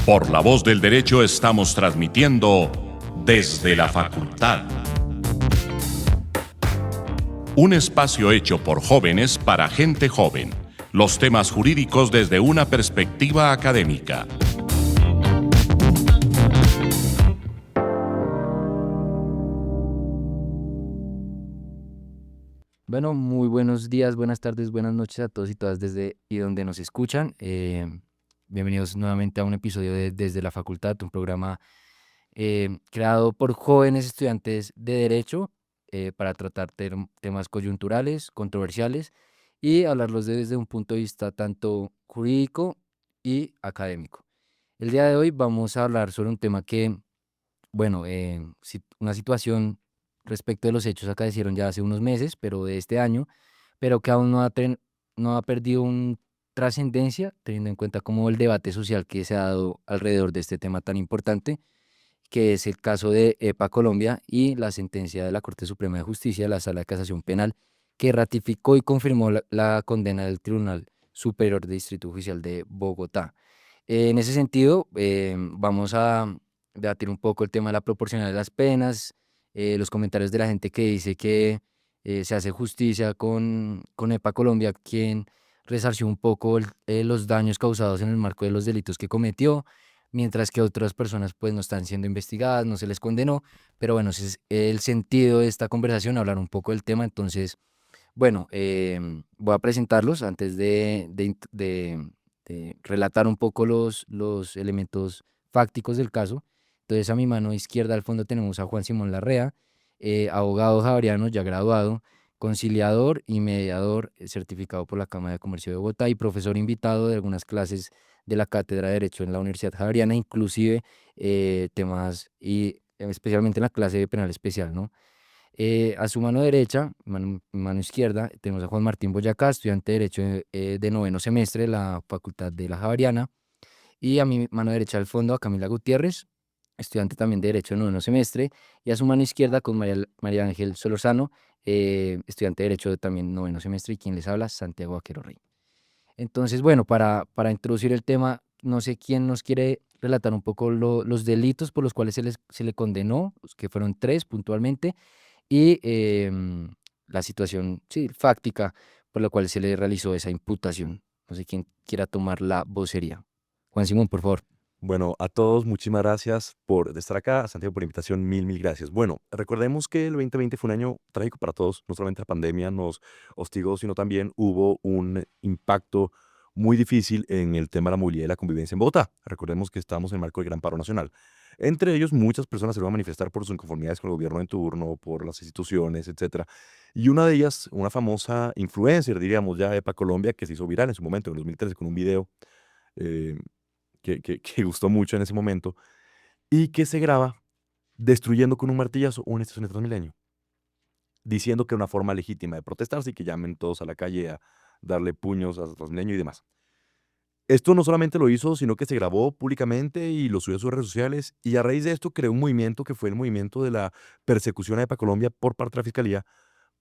Por la voz del derecho estamos transmitiendo desde la facultad. Un espacio hecho por jóvenes para gente joven. Los temas jurídicos desde una perspectiva académica. Bueno, muy buenos días, buenas tardes, buenas noches a todos y todas desde y donde nos escuchan. Bienvenidos nuevamente a un episodio de Desde la Facultad, un programa creado por jóvenes estudiantes de Derecho para tratar temas coyunturales, controversiales y hablarlos desde un punto de vista tanto jurídico y académico. El día de hoy vamos a hablar sobre un tema que, bueno, una situación respecto de los hechos acaecieron ya hace unos meses, pero de este año, pero que aún no ha perdido un trascendencia, teniendo en cuenta como el debate social que se ha dado alrededor de este tema tan importante, que es el caso de EPA Colombia y la sentencia de la Corte Suprema de Justicia, la Sala de Casación Penal, que ratificó y confirmó la condena del Tribunal Superior de Distrito Judicial de Bogotá. En ese sentido, vamos a debatir un poco el tema de la proporcionalidad de las penas, los comentarios de la gente que dice que se hace justicia con EPA Colombia, quien resarció un poco los daños causados en el marco de los delitos que cometió, mientras que otras personas pues no están siendo investigadas, no se les condenó, pero bueno, ese es el sentido de esta conversación, hablar un poco del tema. Entonces, bueno, voy a presentarlos antes de relatar un poco los elementos fácticos del caso. Entonces, a mi mano izquierda al fondo tenemos a Juan Simón Larrea, abogado javeriano ya graduado, conciliador y mediador certificado por la Cámara de Comercio de Bogotá y profesor invitado de algunas clases de la Cátedra de Derecho en la Universidad Javeriana, inclusive temas y especialmente en la clase de penal especial, ¿no? A su mano derecha, mano izquierda, tenemos a Juan Martín Boyacá, estudiante de Derecho de noveno semestre de la Facultad de la Javeriana. Y a mi mano derecha al fondo a Camila Gutiérrez, estudiante también de Derecho de noveno semestre. Y a su mano izquierda con María Ángel Solorzano, estudiante de Derecho de también noveno semestre. Y quien les habla, Santiago Vaquero Rey. Entonces, bueno, para introducir el tema, no sé quién nos quiere relatar un poco los delitos por los cuales se le condenó, que fueron 3 puntualmente, y la situación, sí, fáctica por la cual se le realizó esa imputación. No sé quién quiera tomar la vocería. Juan Simón, por favor. Bueno, a todos, muchísimas gracias por estar acá. Santiago, por la invitación, mil gracias. Bueno, recordemos que el 2020 fue un año trágico para todos. No solamente la pandemia nos hostigó, sino también hubo un impacto muy difícil en el tema de la movilidad y la convivencia en Bogotá. Recordemos que estábamos en el marco del Gran Paro Nacional. Entre ellos, muchas personas se van a manifestar por sus inconformidades con el gobierno en turno, por las instituciones, etcétera. Y una de ellas, una famosa influencer, diríamos ya, EPA Colombia, que se hizo viral en su momento, en 2013, con un video eh, que gustó mucho en ese momento, y que se graba destruyendo con un martillazo una estación de Transmilenio, diciendo que era una forma legítima de protestarse y que llamen todos a la calle a darle puños a Transmilenio y demás. Esto no solamente lo hizo, sino que se grabó públicamente y lo subió a sus redes sociales, y a raíz de esto creó un movimiento que fue el movimiento de la persecución a EPA Colombia por parte de la Fiscalía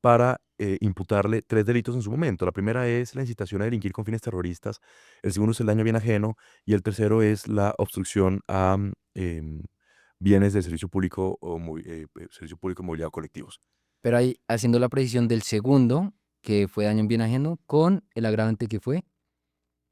para imputarle 3 delitos en su momento. La primera es la incitación a delinquir con fines terroristas, el segundo es el daño a bien ajeno y el tercero es la obstrucción a bienes de servicio público o servicio público movilidad o colectivos. Pero ahí haciendo la precisión del segundo, que fue daño en bien ajeno, con el agravante que fue.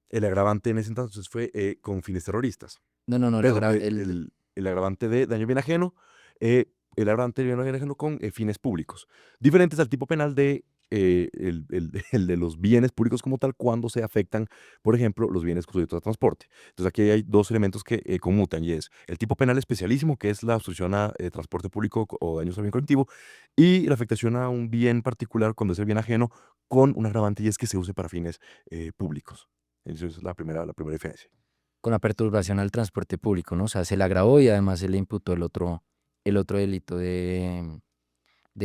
El agravante en ese entonces fue con fines terroristas. No, no, no, Perdón, el el agravante de daño bien ajeno, el agravante de daño bien ajeno con fines públicos, diferentes al tipo penal de el de los bienes públicos como tal, cuando se afectan, por ejemplo, los bienes sujetos a transporte. Entonces aquí hay dos elementos que conmutan, y es el tipo penal especialísimo, que es la obstrucción a transporte público o daños al bien colectivo, y la afectación a un bien particular cuando es el bien ajeno, con un agravante, y es que se use para fines públicos. Esa es la primera diferencia. con la perturbación al transporte público, ¿no? O sea, se le agravó y además se le imputó el otro delito ¿de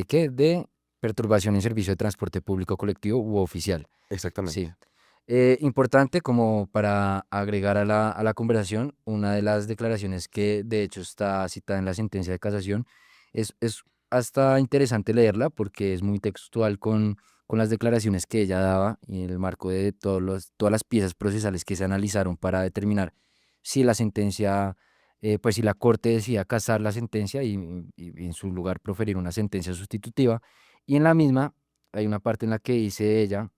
qué? De perturbación en servicio de transporte público colectivo u oficial. Sí. Exactamente. Importante como para agregar a la conversación, una de las declaraciones que de hecho está citada en la sentencia de casación, es hasta interesante leerla porque es muy textual con las declaraciones que ella daba y en el marco de todas las piezas procesales que se analizaron para determinar si la sentencia, pues si la corte decía casar la sentencia y en su lugar proferir una sentencia sustitutiva. Y en la misma hay una parte en la que dice ella,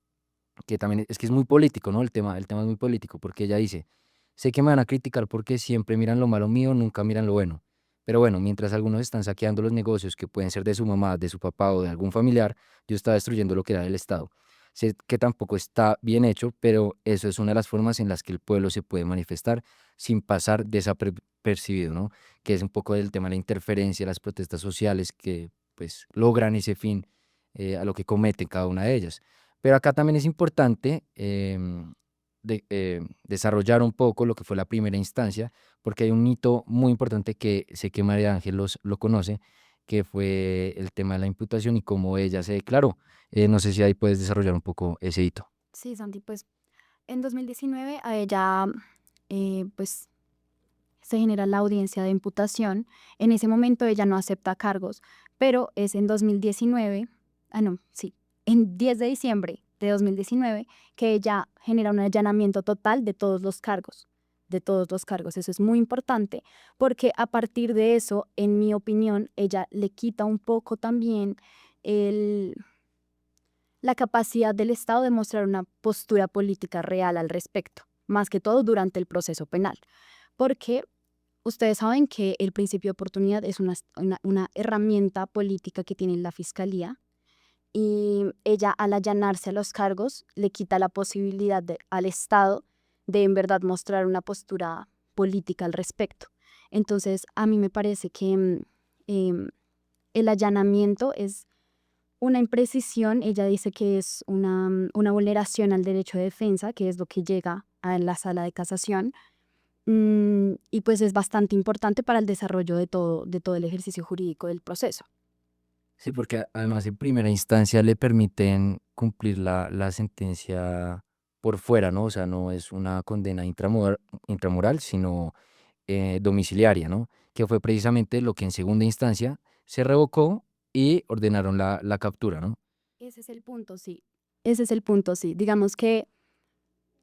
que también es que es muy político, ¿no? El tema es muy político, porque ella dice, sé que me van a criticar porque siempre miran lo malo mío, nunca miran lo bueno. Pero bueno, mientras algunos están saqueando los negocios que pueden ser de su mamá, de su papá o de algún familiar, yo estaba destruyendo lo que era del Estado. Sé que tampoco está bien hecho, pero eso es una de las formas en las que el pueblo se puede manifestar sin pasar desapercibido, ¿no? Que es un poco del tema de la interferencia, las protestas sociales que pues logran ese fin a lo que cometen cada una de ellas. Pero acá también es importante desarrollar un poco lo que fue la primera instancia, porque hay un hito muy importante que sé que María Ángel lo conoce, que fue el tema de la imputación y cómo ella se declaró. No sé si ahí puedes desarrollar un poco ese hito. Sí, Santi, pues en 2019 a ella pues se genera la audiencia de imputación. En ese momento ella no acepta cargos, pero es en 2019, no, sí, en 10 de diciembre de 2019 que ella genera un allanamiento total de todos los cargos, de todos los cargos. Eso es muy importante porque a partir de eso, en mi opinión, ella le quita un poco también el, la capacidad del Estado de mostrar una postura política real al respecto, más que todo durante el proceso penal. Porque ustedes saben que el principio de oportunidad es una herramienta política que tiene la Fiscalía y ella al allanarse a los cargos le quita la posibilidad al Estado de en verdad mostrar una postura política al respecto. Entonces, a mí me parece que el allanamiento es una imprecisión. Ella dice que es una vulneración al derecho de defensa, que es lo que llega a la sala de casación. Y pues es bastante importante para el desarrollo de todo el ejercicio jurídico del proceso. Sí, porque además en primera instancia le permiten cumplir la sentencia por fuera, ¿no? O sea, no es una condena intramural, sino domiciliaria, ¿no? Que fue precisamente lo que en segunda instancia se revocó y ordenaron la captura, ¿no? Ese es el punto, sí. Ese es el punto, sí. Digamos que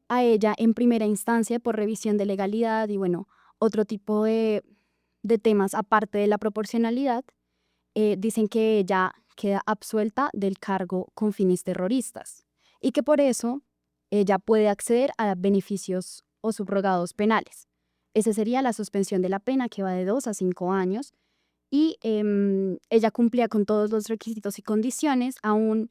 a ella en primera instancia por revisión de legalidad y bueno, otro tipo de temas aparte de la proporcionalidad, dicen que ella queda absuelta del cargo con fines terroristas y que por eso ella puede acceder a beneficios o subrogados penales. Esa sería la suspensión de la pena, que va de 2 a 5 años, y ella cumplía con todos los requisitos y condiciones. Aún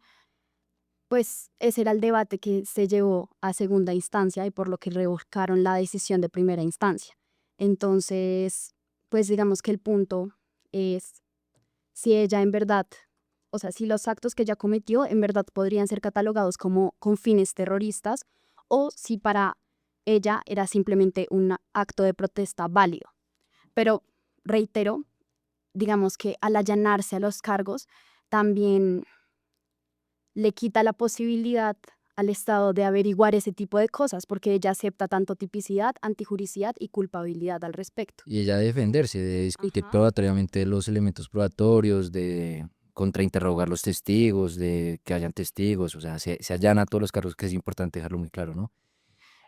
pues ese era el debate que se llevó a segunda instancia y por lo que revocaron la decisión de primera instancia. Entonces, pues digamos que el punto es si ella en verdad, o sea, si los actos que ella cometió en verdad podrían ser catalogados como con fines terroristas o si para ella era simplemente un acto de protesta válido. Pero reitero, digamos que al allanarse a los cargos también le quita la posibilidad al Estado de averiguar ese tipo de cosas porque ella acepta tanto tipicidad, antijuricidad y culpabilidad al respecto. Y ella defenderse, de discutir Ajá. probatoriamente los elementos probatorios, de contrainterrogar los testigos, de que hayan testigos, o sea, se allana todos los cargos, que es importante dejarlo muy claro, ¿no?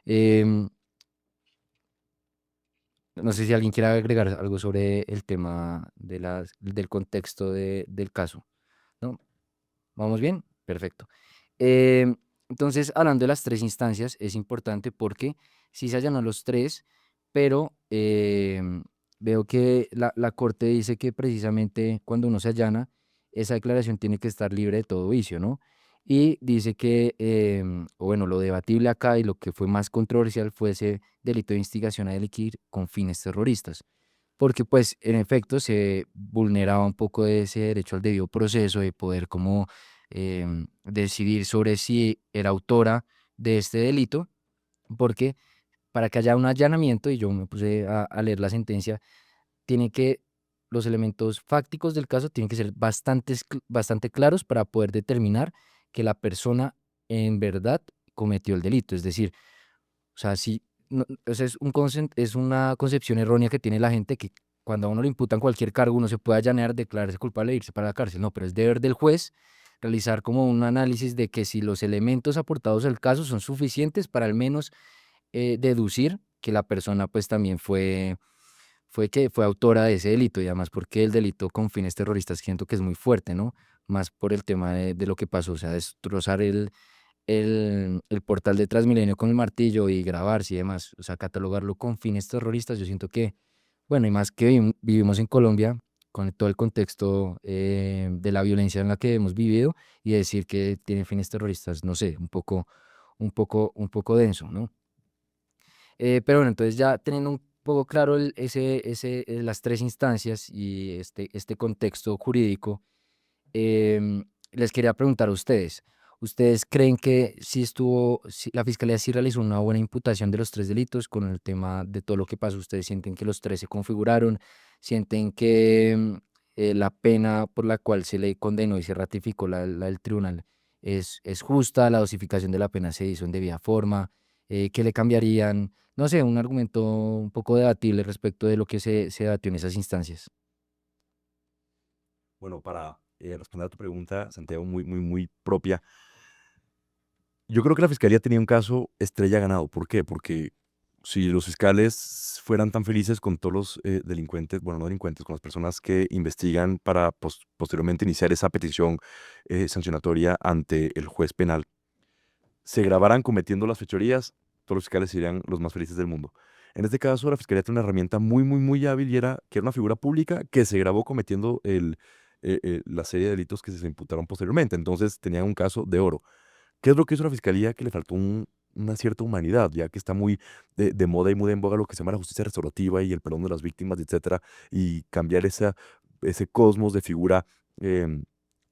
Em, no sé si alguien quiere agregar algo sobre el tema del contexto del caso, ¿no? ¿Vamos bien? Perfecto. Em, entonces, hablando de las tres instancias, es importante porque sí se allanó los tres, pero veo que la Corte dice que precisamente cuando uno se allana, esa declaración tiene que estar libre de todo vicio, ¿no? Y dice que, o bueno, lo debatible acá y lo que fue más controversial fue ese delito de instigación a delinquir con fines terroristas, porque pues en efecto se vulneraba un poco de ese derecho al debido proceso, de poder como decidir sobre si era autora de este delito, porque para que haya un allanamiento, y yo me puse a leer la sentencia, tiene que, los elementos fácticos del caso tienen que ser bastante claros para poder determinar que la persona en verdad cometió el delito. Es decir, o sea, si, o sea, es una concepción errónea que tiene la gente que cuando a uno le imputan cualquier cargo, uno se puede allanar, declararse culpable e irse para la cárcel. No, pero es deber del juez realizar como un análisis de que si los elementos aportados al caso son suficientes para al menos deducir que la persona pues también fue autora de ese delito, y además porque el delito con fines terroristas siento que es muy fuerte, ¿no? Más por el tema de lo que pasó, o sea, destrozar el portal de Transmilenio con el martillo y grabarse y demás, o sea, catalogarlo con fines terroristas, yo siento que, bueno, y más que vivimos en Colombia, con todo el contexto de la violencia en la que hemos vivido, y decir que tiene fines terroristas, no sé, un poco denso, ¿no? Pero bueno, entonces ya teniendo un poco claro las tres instancias y este contexto jurídico, les quería preguntar a ustedes. ¿Ustedes creen que si la fiscalía sí realizó una buena imputación de los tres delitos con el tema de todo lo que pasó? ¿Ustedes sienten que los tres se configuraron? ¿Sienten que la pena por la cual se le condenó y se ratificó la del tribunal es justa? ¿La dosificación de la pena se hizo en debida forma? ¿Qué le cambiarían? No sé, un argumento un poco debatible respecto de lo que se debatió en esas instancias. Bueno, para responder a tu pregunta, Santiago, muy, muy, muy propia, yo creo que la fiscalía tenía un caso estrella ganado. ¿Por qué? Porque si los fiscales fueran tan felices con todos los delincuentes, bueno, no delincuentes, con las personas que investigan para posteriormente iniciar esa petición sancionatoria ante el juez penal, se grabaran cometiendo las fechorías, todos los fiscales serían los más felices del mundo. En este caso, la fiscalía tiene una herramienta muy, muy, muy hábil y era que era una figura pública que se grabó cometiendo la serie de delitos que se imputaron posteriormente. Entonces, tenían un caso de oro. ¿Qué es lo que hizo la fiscalía? Que le faltó una cierta humanidad, ya que está muy de moda y muy en boga lo que se llama la justicia restaurativa y el perdón de las víctimas, etcétera, y cambiar ese cosmos de figura em,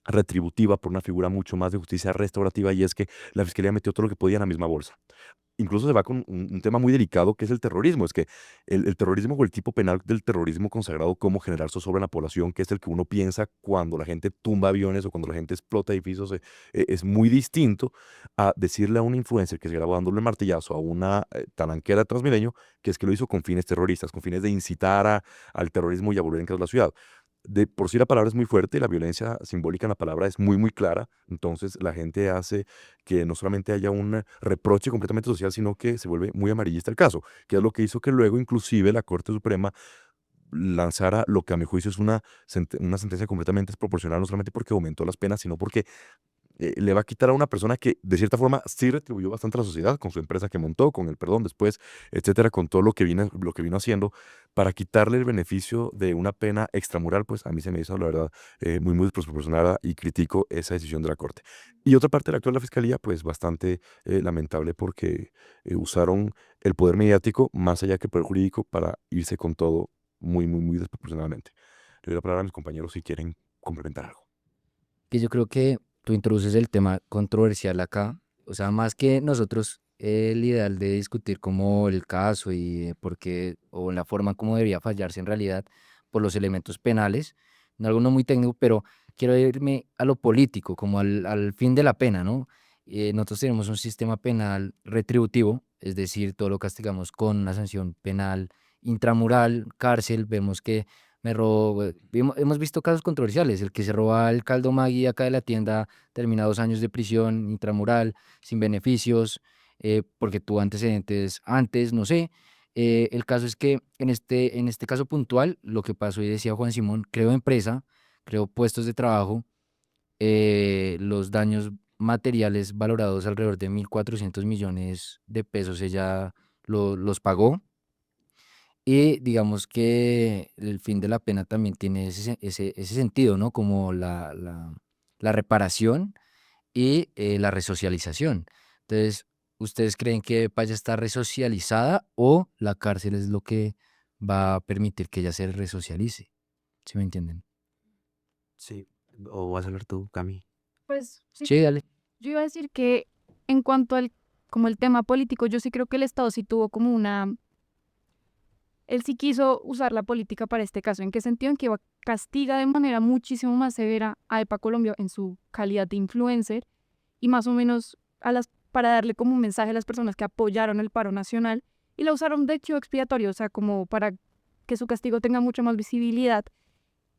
retributiva por una figura mucho más de justicia restaurativa, y es que la fiscalía metió todo lo que podía en la misma bolsa. Incluso se va con un tema muy delicado que es el terrorismo. Es que el terrorismo o el tipo penal del terrorismo consagrado como generar zozobra en la población, que es el que uno piensa cuando la gente tumba aviones o cuando la gente explota edificios, es muy distinto a decirle a un influencer que se grabó dándole el martillazo a una talanquera de Transmilenio, que es que lo hizo con fines terroristas, con fines de incitar al terrorismo y a volver en caos la ciudad. De por sí la palabra es muy fuerte y la violencia simbólica en la palabra es muy, muy clara. Entonces la gente hace que no solamente haya un reproche completamente social, sino que se vuelve muy amarillista el caso, que es lo que hizo que luego inclusive la Corte Suprema lanzara lo que a mi juicio es una sentencia completamente desproporcional, no solamente porque aumentó las penas, sino porque le va a quitar a una persona que de cierta forma sí retribuyó bastante a la sociedad con su empresa que montó, con el perdón después, etcétera, con todo lo que vino haciendo, para quitarle el beneficio de una pena extramural. Pues a mí se me hizo, la verdad, muy, muy desproporcionada, y critico esa decisión de la Corte. Y otra parte de la actual de la Fiscalía, pues bastante lamentable, porque usaron el poder mediático más allá que el poder jurídico para irse con todo muy, muy, muy desproporcionadamente. Le doy la palabra a mis compañeros si quieren complementar algo. Que yo creo que tú introduces el tema controversial acá, o sea, más que nosotros, el ideal de discutir como el caso y por qué, o la forma como debía fallarse en realidad por los elementos penales, no algo no muy técnico, pero quiero irme a lo político, como al fin de la pena, ¿no? Nosotros tenemos un sistema penal retributivo, es decir, todo lo castigamos con una sanción penal intramural, cárcel. Vemos que me robó, hemos visto casos controversiales. El que se roba el caldo Maggi acá de la tienda termina 2 años de prisión intramural, sin beneficios, porque tuvo antecedentes antes, no sé. El caso es que en este caso puntual, lo que pasó, y decía Juan Simón, creó empresa, creó puestos de trabajo, los daños materiales valorados alrededor de 1.400 millones de pesos, ella los pagó. Y digamos que el fin de la pena también tiene ese sentido, ¿no? Como la reparación y la resocialización. Entonces, ¿ustedes creen que vaya a estar resocializada, o la cárcel es lo que va a permitir que ella se resocialice? ¿Sí me entienden? Sí, o vas a hablar tú, Cami. Pues sí, Sí, dale. yo iba a decir que en cuanto al como el tema político, yo sí creo que el Estado sí tuvo como él sí quiso usar la política para este caso. ¿En qué sentido? En que castiga de manera muchísimo más severa a EPA Colombia en su calidad de influencer, y más o menos para darle como un mensaje a las personas que apoyaron el paro nacional, y la usaron de chivo expiatorio, o sea, como para que su castigo tenga mucha más visibilidad,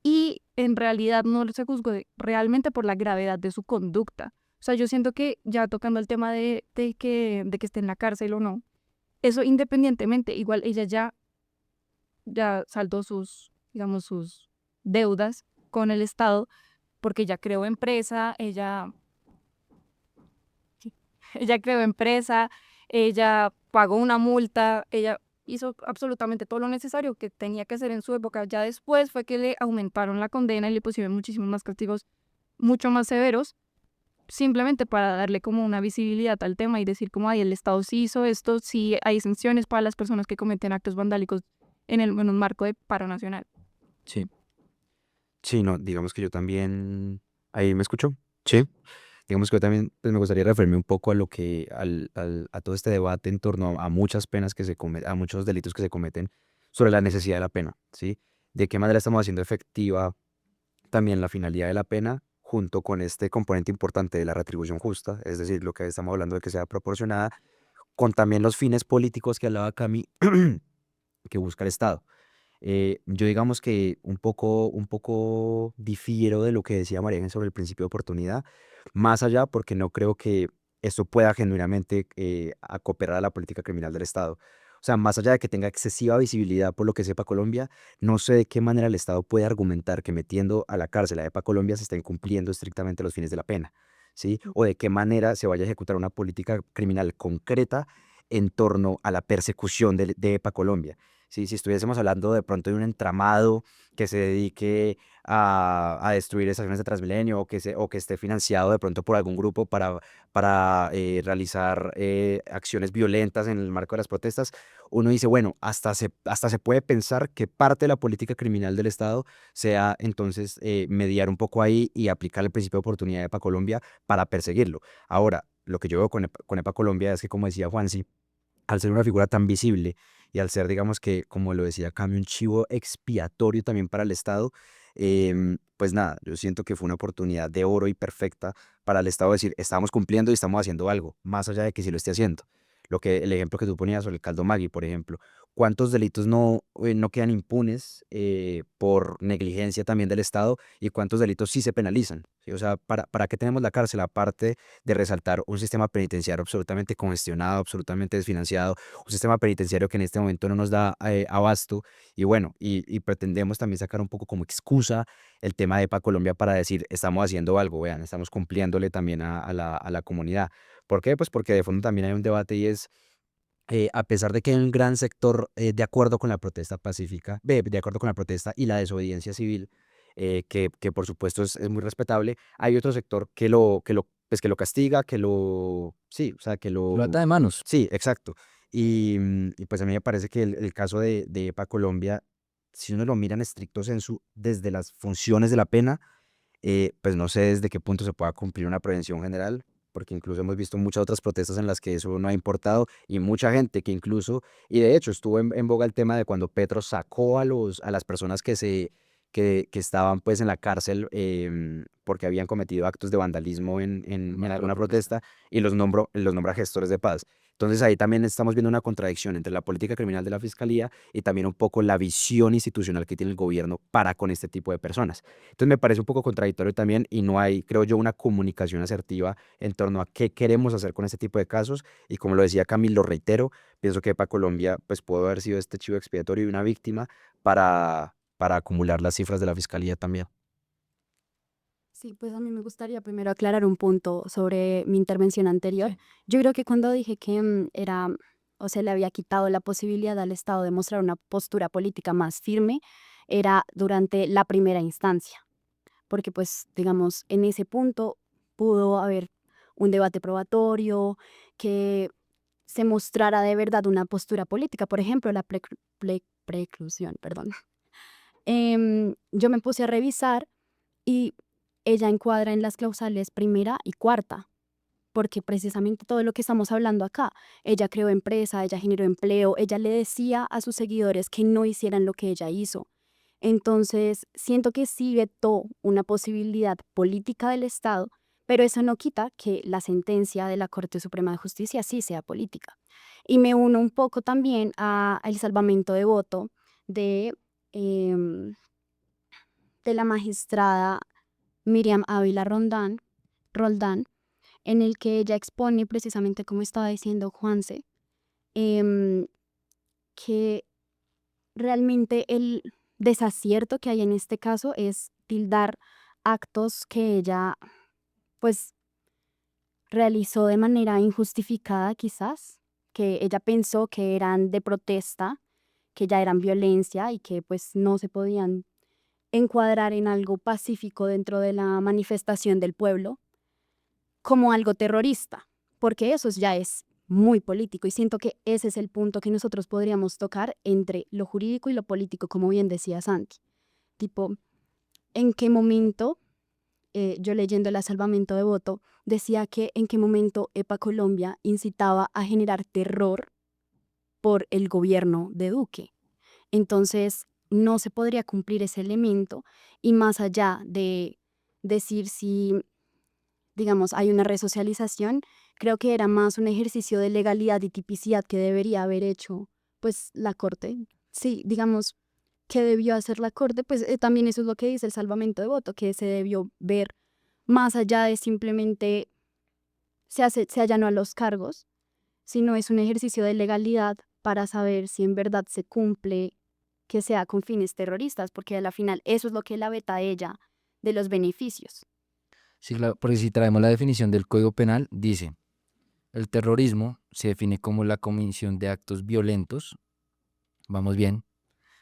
y en realidad no se juzgó realmente por la gravedad de su conducta. O sea, yo siento que ya tocando el tema de que esté en la cárcel o no, eso independientemente, igual ella ya saldó digamos, sus deudas con el Estado, porque ella creó empresa, ella pagó una multa, ella hizo absolutamente todo lo necesario que tenía que hacer en su época. Ya después fue que le aumentaron la condena y le pusieron muchísimos más castigos, mucho más severos, simplemente para darle como una visibilidad al tema y decir como, ay, el Estado sí hizo esto, sí hay exenciones para las personas que cometen actos vandálicos en un marco de paro nacional. Sí. Sí, no, digamos que yo también, ¿ahí me escucho? Sí. Digamos que yo también pues, me gustaría referirme un poco a lo que, a todo este debate en torno a muchas penas que se cometen, a muchos delitos que se cometen sobre la necesidad de la pena, ¿sí? De qué manera estamos haciendo efectiva también la finalidad de la pena junto con este componente importante de la retribución justa, es decir, lo que estamos hablando de que sea proporcionada, con también los fines políticos que hablaba Cami, que busca el Estado. Yo digamos que un poco difiero de lo que decía María Ángel sobre el principio de oportunidad, más allá porque no creo que esto pueda genuinamente acooperar a la política criminal del Estado. O sea, más allá de que tenga excesiva visibilidad por lo que sepa Colombia, no sé de qué manera el Estado puede argumentar que metiendo a la cárcel a EPA Colombia se estén cumpliendo estrictamente los fines de la pena, ¿sí? O de qué manera se vaya a ejecutar una política criminal concreta en torno a la persecución de EPA Colombia. Sí, si estuviésemos hablando de pronto de un entramado que se dedique a destruir estaciones de Transmilenio o que esté financiado de pronto por algún grupo para realizar acciones violentas en el marco de las protestas, uno dice, bueno, hasta se puede pensar que parte de la política criminal del Estado sea entonces mediar un poco ahí y aplicar el principio de oportunidad de EPA Colombia para perseguirlo. Ahora, lo que yo veo con EPA Colombia es que, como decía Juansi, al ser una figura tan visible y al ser, digamos que, como lo decía Cami, un chivo expiatorio también para el Estado, pues nada, yo siento que fue una oportunidad de oro y perfecta para el Estado decir, estamos cumpliendo y estamos haciendo algo, más allá de que sí lo esté haciendo. El ejemplo que tú ponías sobre el caldo Maggi, por ejemplo, ¿cuántos delitos no quedan impunes por negligencia también del Estado y cuántos delitos sí se penalizan? ¿Sí? O sea, ¿para qué tenemos la cárcel? Aparte de resaltar un sistema penitenciario absolutamente congestionado, absolutamente desfinanciado, un sistema penitenciario que en este momento no nos da abasto y bueno, y pretendemos también sacar un poco como excusa el tema de EPA Colombia para decir, estamos haciendo algo, vean, estamos cumpliéndole también a la comunidad. ¿Por qué? Pues porque de fondo también hay un debate y es, a pesar de que hay un gran sector de acuerdo con la protesta pacífica, de acuerdo con la protesta y la desobediencia civil, que por supuesto es muy respetable, hay otro sector pues que lo castiga, sí, o sea, Lo ata de manos. sí, exacto. Y pues a mí me parece que el caso de EPA Colombia, si uno lo mira en estricto sensu, desde las funciones de la pena, pues no sé desde qué punto se pueda cumplir una prevención general, porque incluso hemos visto muchas otras protestas en las que eso no ha importado y mucha gente que incluso, y de hecho estuvo en boga el tema de cuando Petro sacó a las personas que estaban pues en la cárcel porque habían cometido actos de vandalismo en alguna protesta y los nombra gestores de paz. Entonces ahí también estamos viendo una contradicción entre la política criminal de la fiscalía y también un poco la visión institucional que tiene el gobierno para con este tipo de personas. Entonces me parece un poco contradictorio también y no hay, creo yo, una comunicación asertiva en torno a qué queremos hacer con este tipo de casos. Y como lo decía Camilo, lo reitero, pienso que para Colombia pues pudo haber sido este chivo expiatorio y una víctima para acumular las cifras de la fiscalía también. Sí, pues a mí me gustaría primero aclarar un punto sobre mi intervención anterior. Yo creo que cuando dije que era, o se le había quitado la posibilidad al Estado de mostrar una postura política más firme, era durante la primera instancia, porque pues digamos, en ese punto pudo haber un debate probatorio, que se mostrara de verdad una postura política, por ejemplo, la preclusión, perdón. Yo me puse a revisar y ella encuadra en las causales primera y cuarta, porque precisamente todo lo que estamos hablando acá, ella creó empresa, ella generó empleo, ella le decía a sus seguidores que no hicieran lo que ella hizo. Entonces, siento que sí vetó una posibilidad política del Estado, pero eso no quita que la sentencia de la Corte Suprema de Justicia sí sea política. Y me uno un poco también al salvamento de voto de, em, de la magistrada Miriam Ávila Roldán, en el que ella expone precisamente como estaba diciendo Juanse, em, que realmente el desacierto que hay en este caso es tildar actos que ella pues realizó de manera injustificada quizás, que ella pensó que eran de protesta, que ya eran violencia y que pues no se podían encuadrar en algo pacífico dentro de la manifestación del pueblo como algo terrorista, porque eso ya es muy político y siento que ese es el punto que nosotros podríamos tocar entre lo jurídico y lo político, como bien decía Santi. Tipo, ¿en qué momento, yo leyendo el salvamento de voto, decía que en qué momento EPA Colombia incitaba a generar terror por el gobierno de Duque? Entonces, no se podría cumplir ese elemento y más allá de decir si, digamos, hay una resocialización, creo que era más un ejercicio de legalidad y tipicidad que debería haber hecho, pues, la Corte. Sí, digamos, que debió hacer la Corte, pues también eso es lo que dice el salvamento de voto, que se debió ver más allá de simplemente se allanó a los cargos, sino es un ejercicio de legalidad para saber si en verdad se cumple que sea con fines terroristas, porque a la final eso es lo que la veta a ella de los beneficios. Sí, claro, porque si traemos la definición del Código Penal, dice, el terrorismo se define como la comisión de actos violentos, vamos bien,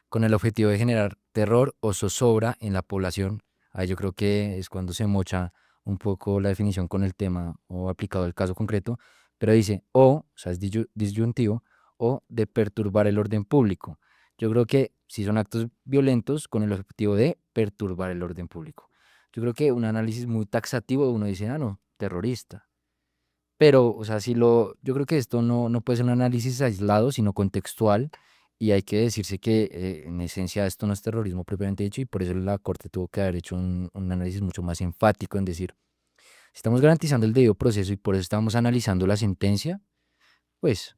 con el objetivo de generar terror o zozobra en la población. Ahí yo creo que es cuando se mocha un poco la definición con el tema o aplicado al caso concreto, pero dice o sea, es disyuntivo, o de perturbar el orden público. Yo creo que si son actos violentos con el objetivo de perturbar el orden público. Yo creo que un análisis muy taxativo, uno dice, ah, no, terrorista. Pero, o sea, yo creo que esto no puede ser un análisis aislado, sino contextual, y hay que decirse que en esencia esto no es terrorismo propiamente dicho, y por eso la Corte tuvo que haber hecho un análisis mucho más enfático en decir, si estamos garantizando el debido proceso y por eso estamos analizando la sentencia, pues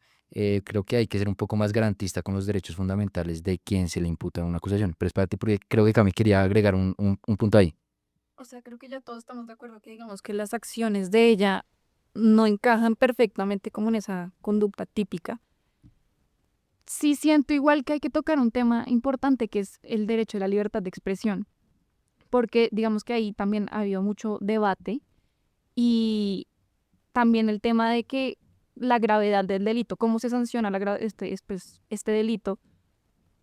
creo que hay que ser un poco más garantista con los derechos fundamentales de quien se le imputa una acusación. Pero espérate, porque creo que Cami quería agregar un punto ahí. O sea, creo que ya todos estamos de acuerdo que digamos que las acciones de ella no encajan perfectamente como en esa conducta típica. Sí siento igual que hay que tocar un tema importante que es el derecho a la libertad de expresión, porque digamos que ahí también ha habido mucho debate y también el tema de que la gravedad del delito, cómo se sanciona este delito,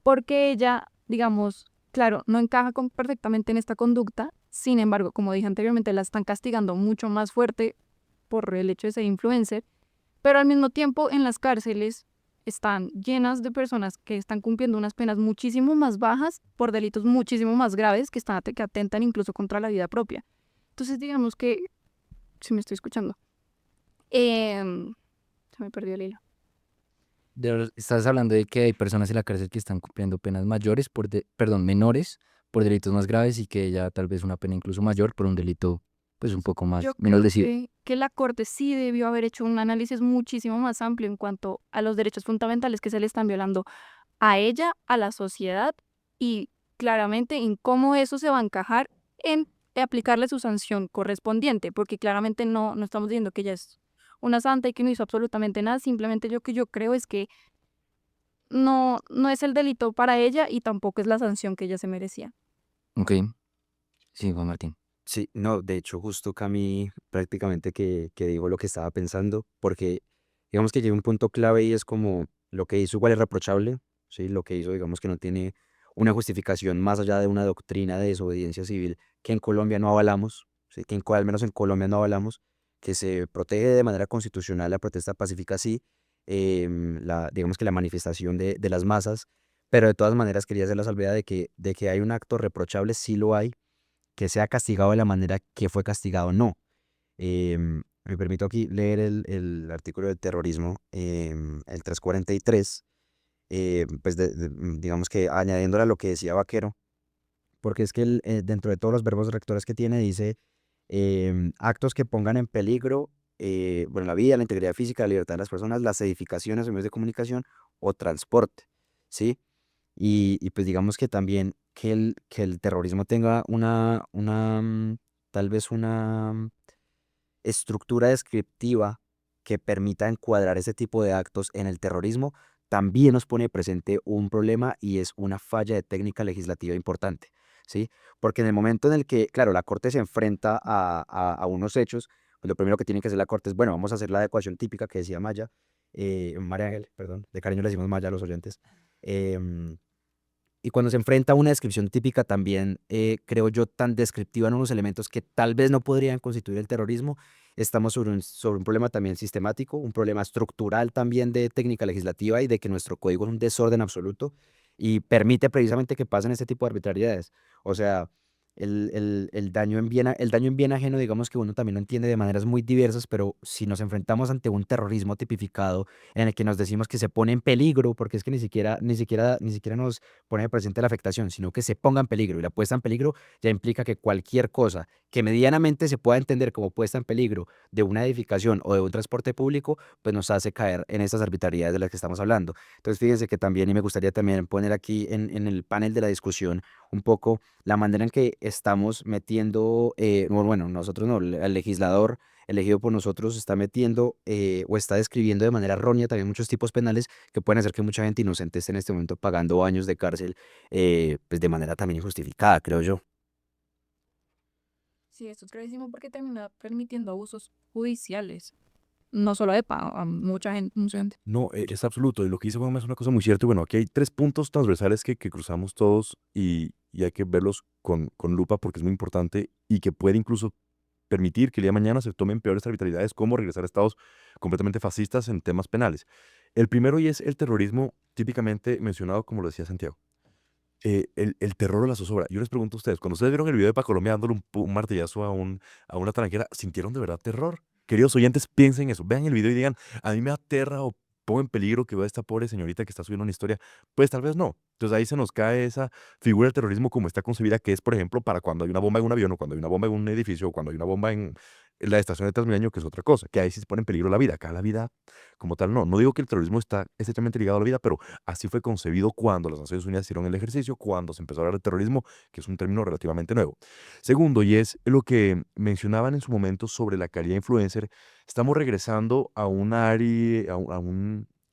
porque ella, digamos, claro, no encaja perfectamente en esta conducta, sin embargo, como dije anteriormente, la están castigando mucho más fuerte por el hecho de ser influencer, pero al mismo tiempo en las cárceles están llenas de personas que están cumpliendo unas penas muchísimo más bajas por delitos muchísimo más graves que atentan incluso contra la vida propia. Entonces, digamos que, si me estoy escuchando, se me perdió el hilo. Estás hablando de que hay personas en la cárcel que están cumpliendo penas mayores perdón, menores por delitos más graves y que ella tal vez una pena incluso mayor por un delito pues un poco más Yo menos creo lesivo. que la Corte sí debió haber hecho un análisis muchísimo más amplio en cuanto a los derechos fundamentales que se le están violando a ella, a la sociedad y claramente en cómo eso se va a encajar en aplicarle su sanción correspondiente, porque claramente no estamos diciendo que ella es una santa y que no hizo absolutamente nada, simplemente lo que yo creo es que no es el delito para ella y tampoco es la sanción que ella se merecía. Ok, sí, Juan Martín. Sí, no, de hecho, justo Cami prácticamente que dijo lo que estaba pensando, porque digamos que llega un punto clave y es como lo que hizo igual es reprochable, ¿sí? Lo que hizo, digamos que no tiene una justificación más allá de una doctrina de desobediencia civil que en Colombia no avalamos, ¿sí? Al menos en Colombia no avalamos, que se protege de manera constitucional la protesta pacífica, sí, digamos que la manifestación de las masas, pero de todas maneras quería hacer la salvedad de que hay un acto reprochable, sí lo hay que sea castigado de la manera que fue castigado, no. Me permito aquí leer el artículo del terrorismo, el 343, pues digamos que añadiéndole a lo que decía Vaquero, porque es que dentro de todos los verbos rectores que tiene dice actos que pongan en peligro bueno, la vida, la integridad física, la libertad de las personas, las edificaciones, los medios de comunicación o transporte, ¿sí? Y pues digamos que también que el terrorismo tenga tal vez una estructura descriptiva que permita encuadrar ese tipo de actos en el terrorismo, también nos pone presente un problema y es una falla de técnica legislativa importante, ¿sí? Porque en el momento en el que, claro, la Corte se enfrenta a unos hechos, pues lo primero que tiene que hacer la Corte es, bueno, vamos a hacer la adecuación típica que decía María Ángel, perdón, de cariño le decimos Maya a los oyentes. em, y cuando se enfrenta a una descripción típica también, creo yo, tan descriptiva en unos elementos que tal vez no podrían constituir el terrorismo, estamos sobre un problema también sistemático, un problema estructural también de técnica legislativa y de que nuestro código es un desorden absoluto y permite precisamente que pasen este tipo de arbitrariedades. O sea, el daño en bien, el daño en bien ajeno, digamos que uno también lo entiende de maneras muy diversas, pero si nos enfrentamos ante un terrorismo tipificado en el que nos decimos que se pone en peligro, porque es que ni siquiera nos pone presente la afectación, sino que se ponga en peligro. Y la puesta en peligro ya implica que cualquier cosa que medianamente se pueda entender como puesta en peligro de una edificación o de un transporte público, pues nos hace caer en estas arbitrariedades de las que estamos hablando. Entonces, fíjense que también, y me gustaría también poner aquí en el panel de la discusión un poco la manera en que estamos metiendo, bueno, nosotros no, el legislador elegido por nosotros está metiendo o está describiendo de manera errónea también muchos tipos penales que pueden hacer que mucha gente inocente esté en este momento pagando años de cárcel, pues de manera también injustificada, creo yo. Sí, esto es gravísimo porque termina permitiendo abusos judiciales, no solo de pago, a mucha gente, mucha gente. No, es absoluto. Y lo que dice Juanma es una cosa muy cierta. Y bueno, aquí hay tres puntos transversales que cruzamos todos y hay que verlos con lupa porque es muy importante y que puede incluso permitir que el día de mañana se tomen peores arbitrariedades como regresar a estados completamente fascistas en temas penales. El primero y es el terrorismo típicamente mencionado, como lo decía Santiago. El terror o la zozobra. Yo les pregunto a ustedes, cuando ustedes vieron el video de Pa Colombia dándole un martillazo a una tranquera, ¿sintieron de verdad terror? Queridos oyentes, piensen eso. Vean el video y digan, a mí me aterra o pongo en peligro que vea a esta pobre señorita que está subiendo una historia. Pues tal vez no. Entonces ahí se nos cae esa figura del terrorismo como está concebida, que es, por ejemplo, para cuando hay una bomba en un avión o cuando hay una bomba en un edificio o cuando hay una bomba en la estación de Transmilenio, que es otra cosa, que ahí sí se pone en peligro la vida. Acá la vida como tal no. No digo que el terrorismo está estrechamente ligado a la vida, pero así fue concebido cuando las Naciones Unidas hicieron el ejercicio, cuando se empezó a hablar de terrorismo, que es un término relativamente nuevo. Segundo, y es lo que mencionaban en su momento sobre la calidad influencer, estamos regresando a un área, a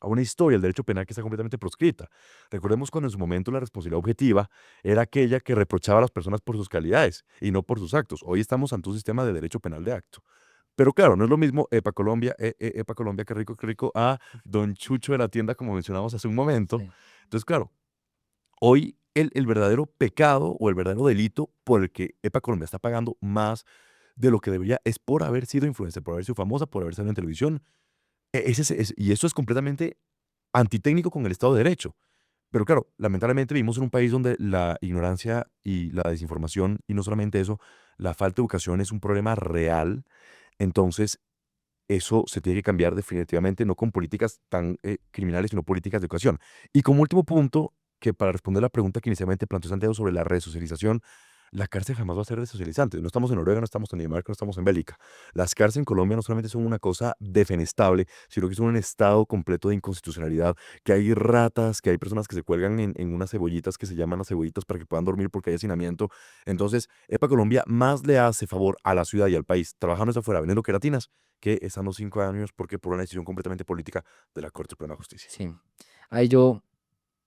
una historia del derecho penal que está completamente proscrita. Recordemos cuando en su momento la responsabilidad objetiva era aquella que reprochaba a las personas por sus calidades y no por sus actos. Hoy estamos ante un sistema de derecho penal de acto. Pero claro, no es lo mismo Epa Colombia, qué rico, a Don Chucho de la tienda, como mencionamos hace un momento. Sí. Entonces, claro, hoy el verdadero pecado o el verdadero delito por el que Epa Colombia está pagando más de lo que debería es por haber sido influencer, por haber sido famosa, por haber salido en televisión. Y eso es completamente antitécnico con el Estado de Derecho. Pero claro, lamentablemente vivimos en un país donde la ignorancia y la desinformación, y no solamente eso, la falta de educación es un problema real. Entonces, eso se tiene que cambiar definitivamente, no con políticas tan criminales, sino políticas de educación. Y como último punto, que para responder la pregunta que inicialmente planteó Santiago sobre la resocialización, la cárcel jamás va a ser resocializante. No estamos en Noruega, no estamos en Dinamarca, no estamos en Bélgica. Las cárceles en Colombia no solamente son una cosa defenestable, sino que son un estado completo de inconstitucionalidad, que hay ratas, que hay personas que se cuelgan en unas cebollitas que se llaman las cebollitas para que puedan dormir porque hay hacinamiento. Entonces, EPA Colombia más le hace favor a la ciudad y al país trabajando desde afuera, vendiendo queratinas, que estando 5 años porque por una decisión completamente política de la Corte Suprema de Justicia. Sí. Ahí yo,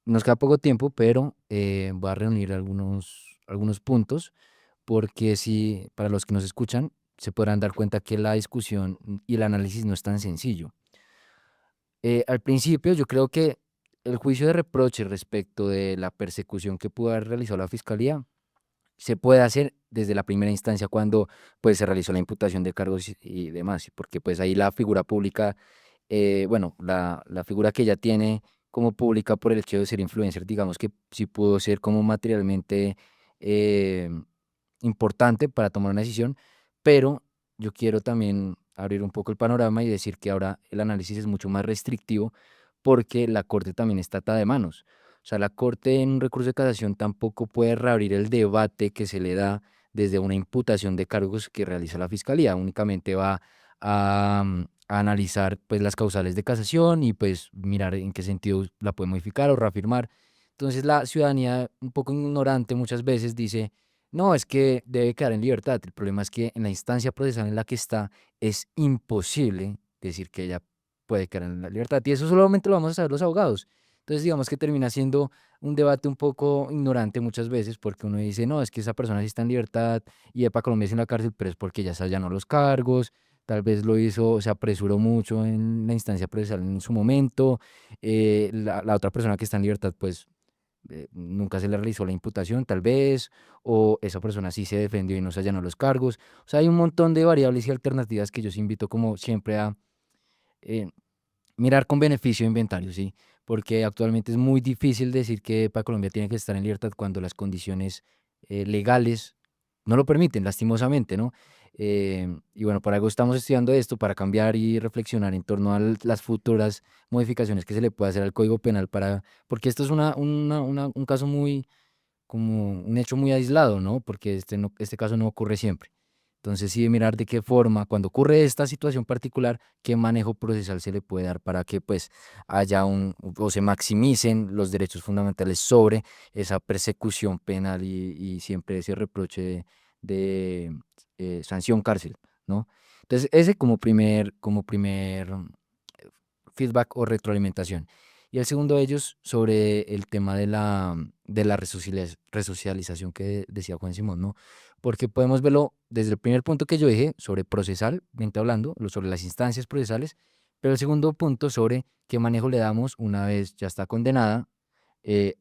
nos queda poco tiempo, pero voy a reunir algunos puntos, porque si para los que nos escuchan se podrán dar cuenta que la discusión y el análisis no es tan sencillo. Al principio yo creo que el juicio de reproche respecto de la persecución que pudo haber realizado la fiscalía se puede hacer desde la primera instancia cuando pues se realizó la imputación de cargos y demás, porque pues ahí la figura pública, bueno, la figura que ella tiene como pública por el hecho de ser influencer, digamos que sí pudo ser como materialmente eh, importante para tomar una decisión, pero yo quiero también abrir un poco el panorama y decir que ahora el análisis es mucho más restrictivo porque la Corte también está atada de manos. O sea, la Corte en un recurso de casación tampoco puede reabrir el debate que se le da desde una imputación de cargos que realiza la Fiscalía. Únicamente va a analizar pues las causales de casación y pues mirar en qué sentido la puede modificar o reafirmar. Entonces la ciudadanía, un poco ignorante muchas veces, dice, no, es que debe quedar en libertad. El problema es que en la instancia procesal en la que está es imposible decir que ella puede quedar en la libertad. Y eso solamente lo vamos a saber los abogados. Entonces, digamos que termina siendo un debate un poco ignorante muchas veces, porque uno dice, no, es que esa persona sí está en libertad y EPA Colombia está en la cárcel, pero es porque ya se allanó los cargos, tal vez lo hizo, se apresuró mucho en la instancia procesal en su momento, la otra persona que está en libertad, pues nunca se le realizó la imputación, tal vez, o esa persona sí se defendió y no se allanó los cargos. O sea, hay un montón de variables y alternativas que yo os invito como siempre a eh, mirar con beneficio de inventario, ¿sí? Porque actualmente es muy difícil decir que para Colombia tiene que estar en libertad cuando las condiciones legales no lo permiten, lastimosamente, ¿no? Y bueno, por algo estamos estudiando esto, para cambiar y reflexionar en torno a las futuras modificaciones que se le puede hacer al Código Penal porque esto es un caso muy, como un hecho muy aislado, ¿no? Porque este caso no ocurre siempre. Entonces, sí, mirar de qué forma, cuando ocurre esta situación particular, qué manejo procesal se le puede dar para que pues haya o se maximicen los derechos fundamentales sobre esa persecución penal y siempre ese reproche de sanción cárcel, ¿no? Entonces, ese como primer feedback o retroalimentación. Y el segundo de ellos sobre el tema de la resocialización que decía Juan Simón, ¿no? Porque podemos verlo desde el primer punto que yo dije, sobre procesalmente hablando, sobre las instancias procesales, pero el segundo punto sobre qué manejo le damos una vez ya está condenada,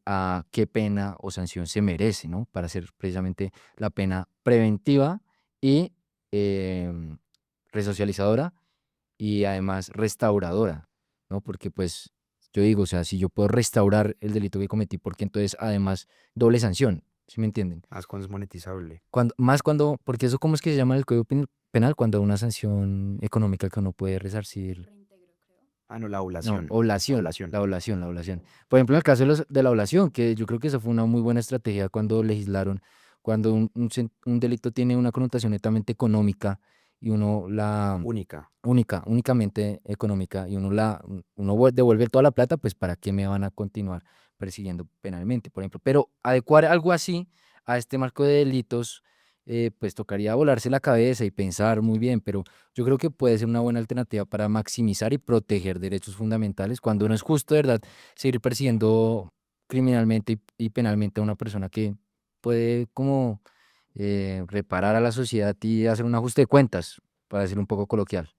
a qué pena o sanción se merece, ¿no? Para hacer precisamente la pena preventiva y em, resocializadora y además restauradora, ¿no? Porque pues yo digo, o sea, si yo puedo restaurar el delito que cometí, porque entonces además doble sanción, ¿sí me entienden? Más cuando es monetizable. Porque eso, ¿cómo es que se llama en el Código Penal? Cuando una sanción económica que uno puede resarcir. Ah, no, la No, oblación. oblación, Oblación. la oblación, la oblación. Por ejemplo, en el caso de la oblación, que yo creo que esa fue una muy buena estrategia cuando legislaron, cuando un delito tiene una connotación netamente económica y uno la Única. únicamente económica y uno devuelve toda la plata, pues ¿para qué me van a continuar persiguiendo penalmente, por ejemplo? Pero adecuar algo así a este marco de delitos, pues tocaría volarse la cabeza y pensar muy bien, pero yo creo que puede ser una buena alternativa para maximizar y proteger derechos fundamentales cuando no es justo, de verdad, seguir persiguiendo criminalmente y penalmente a una persona que puede como reparar a la sociedad y hacer un ajuste de cuentas, para decirlo un poco coloquial.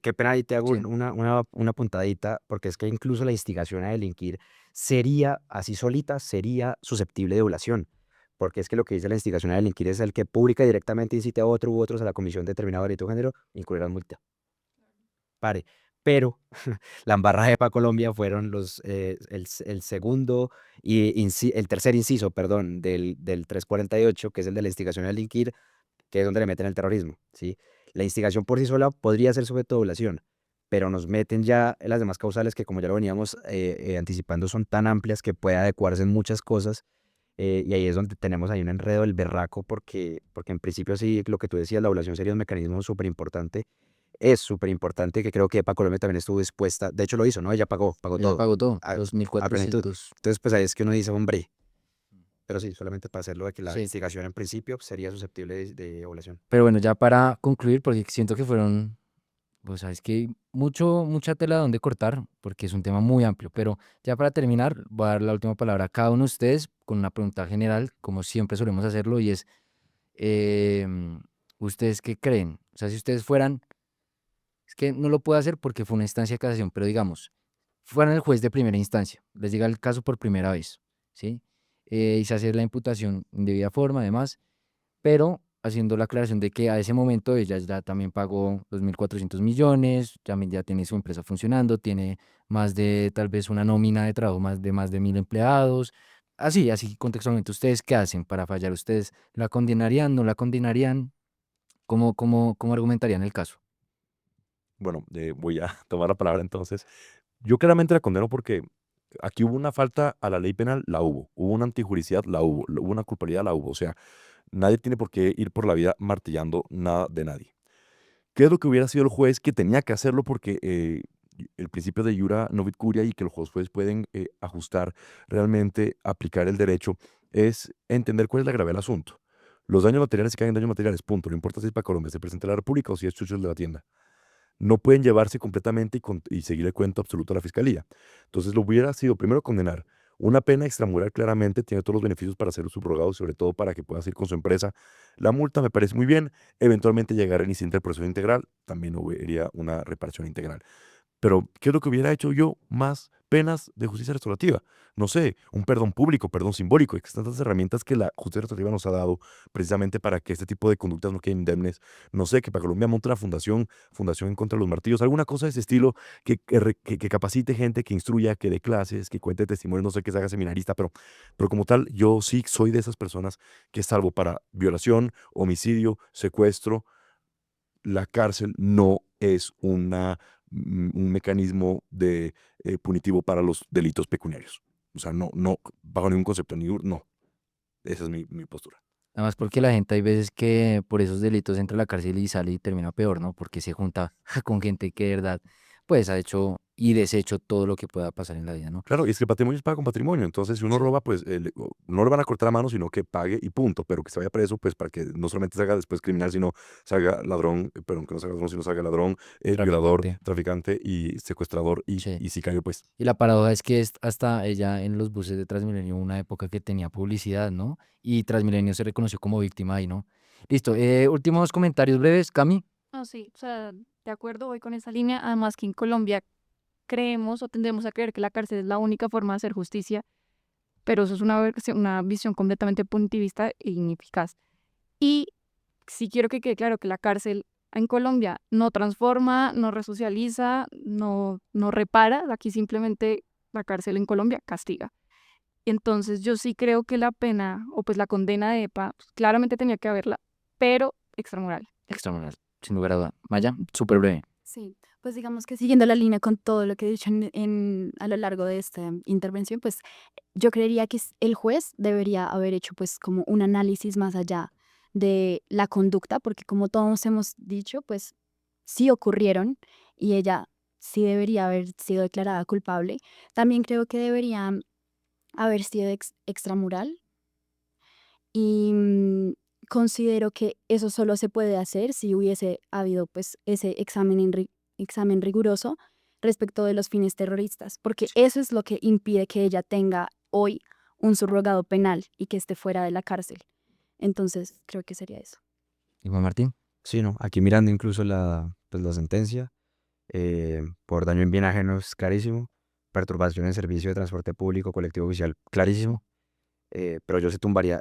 Qué pena ahí te hago Sí. una puntadita, porque es que incluso la instigación a delinquir sería, así solita, sería susceptible de violación. Porque es que lo que dice la instigación a delinquir es el que pública directamente incite a otro u otros a la comisión de determinado delito o género, incurrirá en multa. Pare. Pero la embarrada de Pa Colombia fueron el segundo el tercer inciso, perdón, del 348, que es el de la instigación a delinquir, que es donde le meten el terrorismo, ¿sí? La instigación por sí sola podría ser sujeto de violación, pero nos meten ya en las demás causales que, como ya lo veníamos anticipando, son tan amplias que puede adecuarse en muchas cosas, y ahí es donde tenemos ahí un enredo del berraco, porque en principio sí, lo que tú decías, la violación sería un mecanismo súper importante, es súper importante, que creo que EPA Colombia también estuvo dispuesta, de hecho lo hizo, ¿no? Ella pagó Ella todo, pagó todo, a, los a plenitud. 1.400. Entonces, pues ahí es que uno dice, hombre, pero sí, solamente para hacerlo de que la Sí. instigación en principio sería susceptible de violación. Pero bueno, ya para concluir, porque siento que fueron, pues sabes que hay mucha tela donde cortar, porque es un tema muy amplio. Pero ya para terminar, voy a dar la última palabra a cada uno de ustedes con una pregunta general, como siempre solemos hacerlo, y es, ¿ustedes qué creen? O sea, si ustedes fueran, es que no lo puedo hacer porque fue una instancia de casación, pero digamos, fueran el juez de primera instancia, les llega el caso por primera vez, ¿sí? Y se hace la imputación en debida forma, además, pero haciendo la aclaración de que a ese momento ella ya también pagó 2.400 millones, también ya tiene su empresa funcionando, tiene más de tal vez una nómina de trabajo más de 1.000 empleados. Así contextualmente, ¿ustedes qué hacen para fallar? ¿Ustedes la condenarían, no la condenarían? ¿Cómo argumentarían el caso? Bueno, voy a tomar la palabra entonces. Yo claramente la condeno porque aquí hubo una falta a la ley penal, la hubo. Hubo una antijuricidad, la hubo. Hubo una culpabilidad, la hubo. O sea, nadie tiene por qué ir por la vida martillando nada de nadie. ¿Qué es lo que hubiera sido el juez que tenía que hacerlo? Porque el principio de iura novit curia y que los jueces pueden ajustar, realmente aplicar el derecho, es entender cuál es la gravedad del asunto. Los daños materiales se caen en daños materiales, punto. No importa si es para Colombia, se presenta en la República o si es chucho el de la tienda. no pueden llevarse completamente y seguir el cuento absoluto a la fiscalía. Entonces, lo hubiera sido primero condenar. Una pena extramural claramente tiene todos los beneficios para ser subrogado, sobre todo para que puedas ir con su empresa. La multa me parece muy bien. Eventualmente llegar al incidente del proceso integral, también hubiera una reparación integral. Pero, ¿qué es lo que hubiera hecho yo? Más penas de justicia restaurativa. No sé, un perdón público, perdón simbólico. Existen tantas herramientas que la justicia restaurativa nos ha dado precisamente para que este tipo de conductas no queden indemnes. No sé, que para Colombia monte una fundación en contra de los martillos, alguna cosa de ese estilo que capacite gente, que instruya, que dé clases, que cuente testimonios, no sé, que se haga seminarista, pero como tal, yo sí soy de esas personas que salvo para violación, homicidio, secuestro, la cárcel no es un mecanismo punitivo para los delitos pecuniarios. O sea, no, bajo ningún concepto, no. Esa es mi postura. Además, porque la gente hay veces que por esos delitos entra a la cárcel y sale y termina peor, ¿no? Porque se junta con gente que de verdad, pues ha hecho y deshecho todo lo que pueda pasar en la vida, ¿no? Claro, y es que el patrimonio es paga con patrimonio. Entonces, si uno roba, pues no le van a cortar la mano, sino que pague y punto. Pero que se vaya preso, pues para que no solamente se haga después criminal, sino se haga ladrón, perdón, que no se haga ladrón, sino se haga ladrón, violador, Traficante. traficante y secuestrador Sí. y sicario, pues. Y la paradoja es que hasta ella en los buses de Transmilenio hubo una época que tenía publicidad, ¿no? Y Transmilenio se reconoció como víctima ahí, ¿no? Listo. Últimos comentarios breves, Cami. No, sí, o sea, de acuerdo, voy con esa línea. Además que en Colombia creemos o tendemos a creer que la cárcel es la única forma de hacer justicia, pero eso es una visión completamente punitivista e ineficaz. Y sí quiero que quede claro que la cárcel en Colombia no transforma, no resocializa, no repara. Aquí simplemente la cárcel en Colombia castiga. Y entonces yo sí creo que la pena o pues la condena de EPA pues, claramente tenía que haberla, pero extramoral. Extramoral, sin lugar a duda. Maya, súper breve. Sí, pues digamos que siguiendo la línea con todo lo que he dicho a lo largo de esta intervención, pues yo creería que el juez debería haber hecho pues como un análisis más allá de la conducta, porque como todos hemos dicho, pues sí ocurrieron y ella sí debería haber sido declarada culpable. También creo que debería haber sido extramural y considero que eso solo se puede hacer si hubiese habido pues ese examen riguroso respecto de los fines terroristas, porque eso es lo que impide que ella tenga hoy un subrogado penal y que esté fuera de la cárcel. Entonces, creo que sería eso. ¿Y Juan Martín? Sí, ¿no? Aquí mirando incluso pues la sentencia, por daño en bien ajeno es clarísimo, perturbación en servicio de transporte público colectivo oficial, clarísimo, pero yo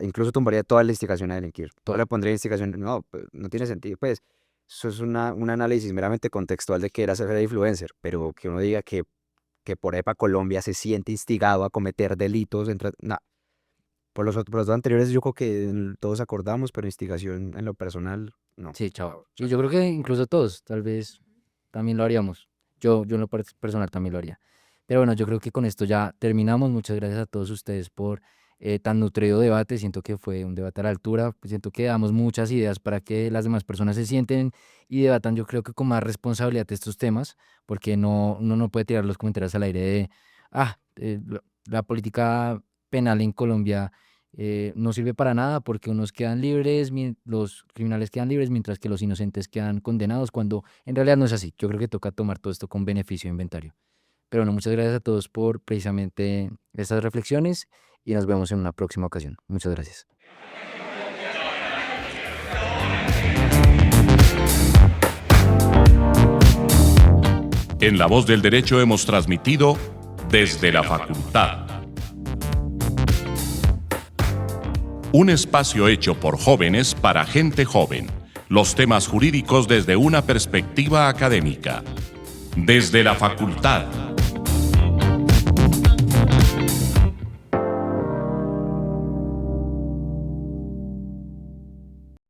incluso tumbaría toda la instigación a delinquir. Toda le pondría instigación, no, pues, no tiene sentido, pues eso es un análisis meramente contextual de que era ser influencer, pero que uno diga que por EPA Colombia se siente instigado a cometer delitos, por los dos anteriores yo creo que todos acordamos, pero instigación en lo personal, no. Sí, chao. Y yo creo que incluso todos, tal vez también lo haríamos. Yo en lo personal también lo haría. Pero bueno, yo creo que con esto ya terminamos. Muchas gracias a todos ustedes por tan nutrido debate. Siento que fue un debate a la altura. Siento que damos muchas ideas para que las demás personas se sienten y debatan, yo creo que con más responsabilidad estos temas, porque uno no puede tirar los comentarios al aire de, la política penal en Colombia no sirve para nada porque unos quedan libres, los criminales quedan libres, mientras que los inocentes quedan condenados, cuando en realidad no es así. Yo creo que toca tomar todo esto con beneficio de inventario. Pero bueno, muchas gracias a todos por precisamente estas reflexiones y nos vemos en una próxima ocasión. Muchas gracias. En La Voz del Derecho hemos transmitido Desde la Facultad. Un espacio hecho por jóvenes para gente joven. Los temas jurídicos desde una perspectiva académica. Desde la Facultad.